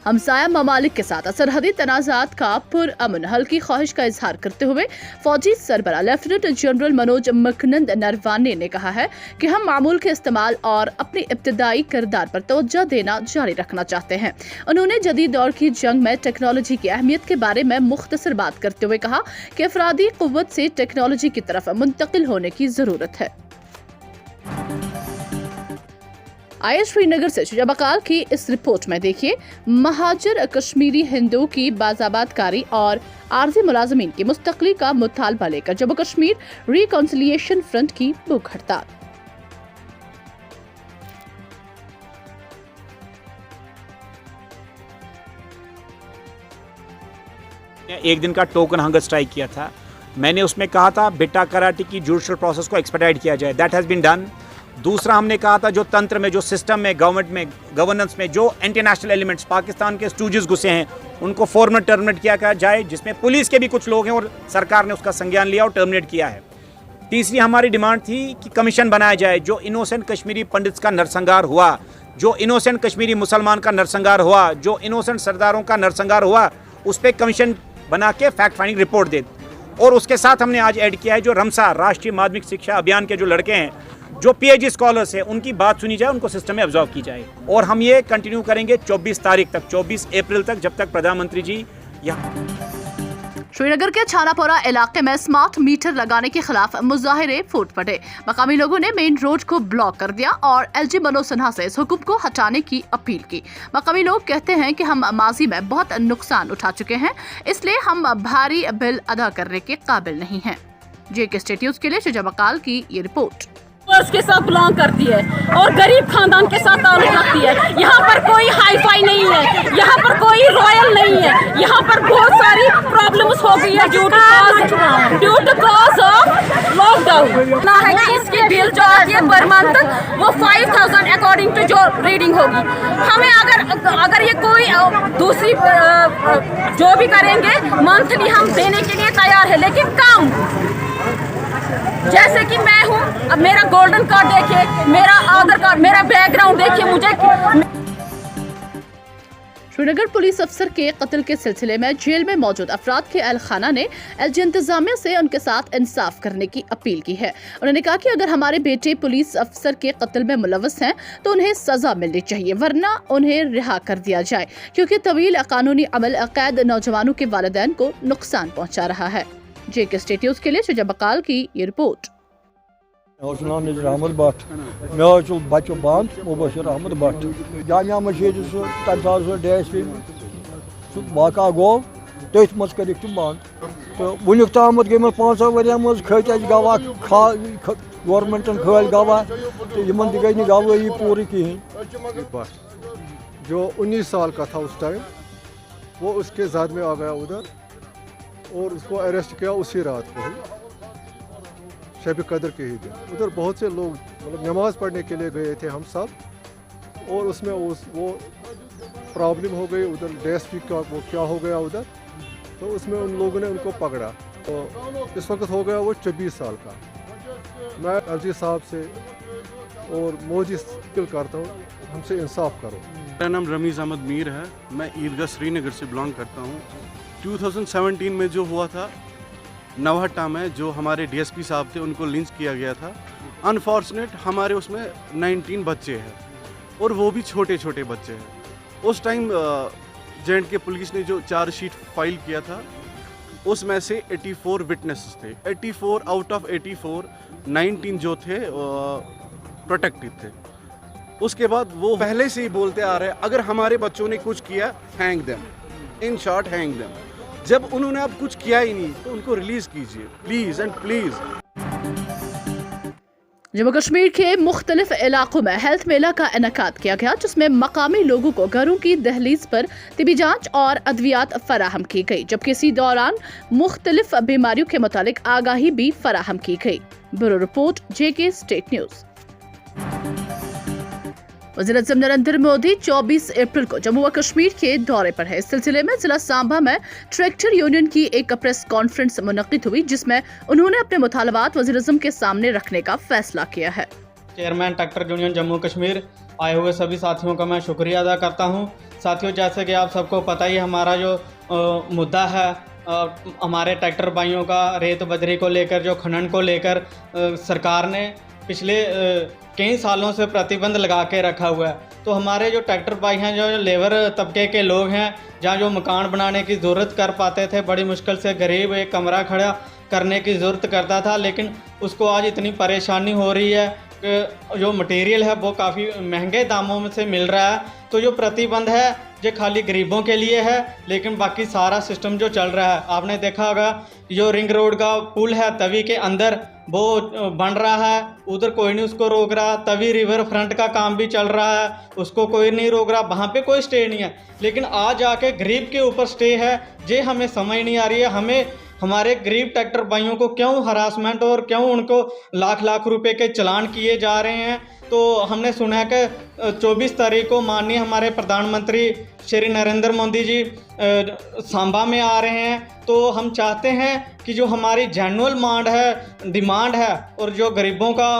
हमसाया ममालिक के साथ सरहदी तनाज़ात का पुरअमन हल की ख्वाहिश का इजहार करते हुए फौजी सरबरा लेफ्टिनेंट जनरल मनोज मकनंद नरवाने ने कहा है कि हम मामूल के इस्तेमाल और अपनी इब्तदाई किरदार पर तवज्जो देना जारी रखना चाहते हैं। उन्होंने जदीद दौर की जंग में टेक्नोलॉजी की अहमियत के बारे में मुख्तसर बात करते हुए कहा कि अफरादी कुव्वत से टेक्नोलॉजी की तरफ मुंतकिल होने की जरूरत है। आइए श्रीनगर से शुजा बकाल की इस रिपोर्ट में देखिए, महाजर कश्मीरी हिंदुओं की बाज़ाबातकारी और आर्जी मुलाजमीन की मुस्तकली का मुतालबा लेकर जम्मू कश्मीर रिकॉन्सिलिएशन फ्रंट की भूख हड़ताल। एक दिन का टोकन हंगर स्ट्राइक किया था। मैंने उसमें कहा था बिट्टा कराटे की जुडिशल प्रोसेस को एक्सपेडाइट किया जाए, दैट हैज़ बीन डन। दूसरा हमने कहा था जो तंत्र में, जो सिस्टम में, गवर्नमेंट में, गवर्नेंस में जो इंटरनेशनल एलिमेंट्स पाकिस्तान के स्टूजेस घुसे हैं उनको फौरन टर्मिनेट किया जाए, जिसमें पुलिस के भी कुछ लोग हैं और सरकार ने उसका संज्ञान लिया और टर्मिनेट किया है। तीसरी हमारी डिमांड थी कि कमीशन बनाया जाए। जो इनोसेंट कश्मीरी पंडित्स का नरसंहार हुआ, जो इनोसेंट कश्मीरी मुसलमान का नरसंहार हुआ, जो इनोसेंट सरदारों का नरसंहार हुआ, उस पर कमीशन बना के फैक्ट फाइंडिंग रिपोर्ट दे। और उसके साथ हमने आज ऐड किया है जो रमसा राष्ट्रीय माध्यमिक शिक्षा अभियान के जो लड़के हैं, जो पीएचडी स्कॉलर्स हैं, उनकी बात सुनी जाए, उनको सिस्टम में ऑब्जर्व की जाए। और हम ये कंटिन्यू करेंगे 24 तारीख तक, 24 अप्रैल तक, जब तक प्रधानमंत्री जी यहाँ। श्रीनगर के छानापोरा इलाके में स्मार्ट मीटर लगाने के खिलाफ मुजाहिरे फूट पड़े। मकामी लोगों ने मेन रोड को ब्लॉक कर दिया और एलजी मनोज सिन्हा से इस हुक्म को हटाने की अपील की। मकामी लोग कहते हैं कि हम माजी में बहुत नुकसान उठा चुके हैं, इसलिए हम भारी बिल अदा करने के काबिल नहीं हैं। जेके स्टेट न्यूज़ के लिए शुजा बकाल की ये रिपोर्ट। के साथ बिलोंग करती है और गरीब खानदान के साथ ताल्लुक रखती है। यहाँ पर कोई हाई फाई नहीं है, यहाँ पर कोई रॉयल नहीं है, यहाँ पर बहुत सारी प्रॉब्लम्स हो गई है due to cause of lockdown. ना है कि इसकी बिल जो आती है पर मंथ वो 5000 अकॉर्डिंग टू जो रीडिंग होगी। हमें अगर ये कोई दूसरी जो भी करेंगे मंथली हम देने के लिए तैयार है, लेकिन कम। जैसे कि मैं हूँ, अब मेरा गोल्डन कार्ड देखिए, मेरा आधार कार्ड, मेरा बैकग्राउंड देखिए मुझे। श्रीनगर पुलिस अफसर के कत्ल के सिलसिले में जेल में मौजूद अफराद के अहल खाना ने एलजी इंतजामिया से उनके साथ इंसाफ करने की अपील की है। उन्होंने कहा कि अगर हमारे बेटे पुलिस अफसर के कत्ल में मुलव्वस हैं तो उन्हें सजा मिलनी चाहिए, वरना उन्हें रिहा कर दिया जाए, क्योंकि तवील कानूनी अमल कैद नौजवानों के वालिदैन को नुकसान पहुँचा रहा है। जेके स्टेट न्यूज़ के लिए शुजा बकाल की ये रिपोर्ट। नाम नज़ीर अहमद भट्ट, मे बच्चों बंद मुबशिर अहमद भट्ट जामिया मशीद तम DSP वाक़ा गो तथ मज कर बंद तो वुक तम गई 5 वरियन मज खत गवाह गवर्नमेंटन खल गवाह तो इन गई गवाही पूरी कहें। जो 19 साल का था उस टाइम, वो उसके ज़ाद में आ गया उधर और उसको अरेस्ट किया उसी रात को ही, शब कदर के ही दिन। उधर बहुत से लोग मतलब नमाज़ पढ़ने के लिए गए थे हम सब, और उसमें वो प्रॉब्लम हो गई उधर DSP का, वो क्या हो गया उधर, तो उसमें उन लोगों ने उनको पकड़ा। तो इस वक्त हो गया वो 24 साल का। मैं LG साहब से और मोदी से अपील करता हूँ, हमसे इंसाफ करो। मेरा नाम रमीज़ अहमद मीर है, मैं ईदगाह श्रीनगर से बिलोंग करता हूँ। 2017 में जो हुआ था नवहट्टा में, जो हमारे DSP साहब थे उनको लिंच किया गया था। अनफॉर्चुनेट हमारे उसमें 19 बच्चे हैं और वो भी छोटे छोटे बच्चे हैं। उस टाइम J&K पुलिस ने जो चार्जशीट फाइल किया था उसमें से 84 विटनेसेस थे। 84 आउट ऑफ 84 19 जो थे प्रोटेक्टेड थे। उसके बाद वो पहले से ही बोलते आ रहे हैं अगर हमारे बच्चों ने कुछ किया hang them, in short hang them. जब उन्होंने अब कुछ किया ही नहीं तो उनको रिलीज कीजिए please and please. Jammu Kashmir के मुख्तलिफ इलाकों में हेल्थ मेला का इनेकाद किया गया, जिसमें मकामी लोगों को घरों की दहलीज पर तिबी जांच और अद्वियात फराहम की गई, जबकि इसी दौरान मुख्तलिफ बीमारियों के मुतालिक आगाही भी फराहम की गई। ब्यूरो रिपोर्ट, जेके स्टेट न्यूज़। वज़ीर-ए-आज़म नरेंद्र मोदी 24 अप्रैल को जम्मू व कश्मीर के दौरे पर है। इस सिलसिले में जिला सांबा में ट्रैक्टर यूनियन की एक प्रेस कॉन्फ्रेंस मुनक्किद हुई, जिसमें उन्होंने अपने मुतालबात वज़ीर-ए-आज़म के सामने रखने का फैसला किया है। Chairman tractor union Jammu Kashmir आए हुए सभी साथियों का मैं शुक्रिया अदा करता हूं। साथियों, जैसे कि आप सबको पता ही हमारा जो मुद्दा है हमारे ट्रैक्टर भाइयों का रेत बजरी को लेकर, जो खनन को लेकर सरकार ने पिछले कई सालों से प्रतिबंध लगा के रखा हुआ है। तो हमारे जो ट्रैक्टर भाई हैं, जो लेबर तबके के लोग हैं, जहाँ जो मकान बनाने की ज़रूरत कर पाते थे, बड़ी मुश्किल से गरीब एक कमरा खड़ा करने की ज़रूरत करता था, लेकिन उसको आज इतनी परेशानी हो रही है कि जो मटेरियल है वो काफ़ी महंगे दामों में से मिल रहा है। तो जो प्रतिबंध है ये खाली गरीबों के लिए है, लेकिन बाकी सारा सिस्टम जो चल रहा है, आपने देखा होगा जो रिंग रोड का पुल है तवी के अंदर वो बन रहा है, उधर कोई नहीं उसको रोक रहा। तवी रिवर फ्रंट का काम भी चल रहा है, उसको कोई नहीं रोक रहा, वहाँ पे कोई स्टे नहीं है। लेकिन आज आके गरीब के ऊपर स्टे है, ये हमें समझ नहीं आ रही है। हमें हमारे गरीब ट्रैक्टर भाइयों को क्यों हरासमेंट और क्यों उनको लाख लाख रुपए के चालान किए जा रहे हैं। तो हमने सुना है कि 24 तारीख को माननीय हमारे प्रधानमंत्री श्री नरेंद्र मोदी जी सांबा में आ रहे हैं। तो हम चाहते हैं कि जो हमारी जेन्युइन डिमांड है और जो गरीबों का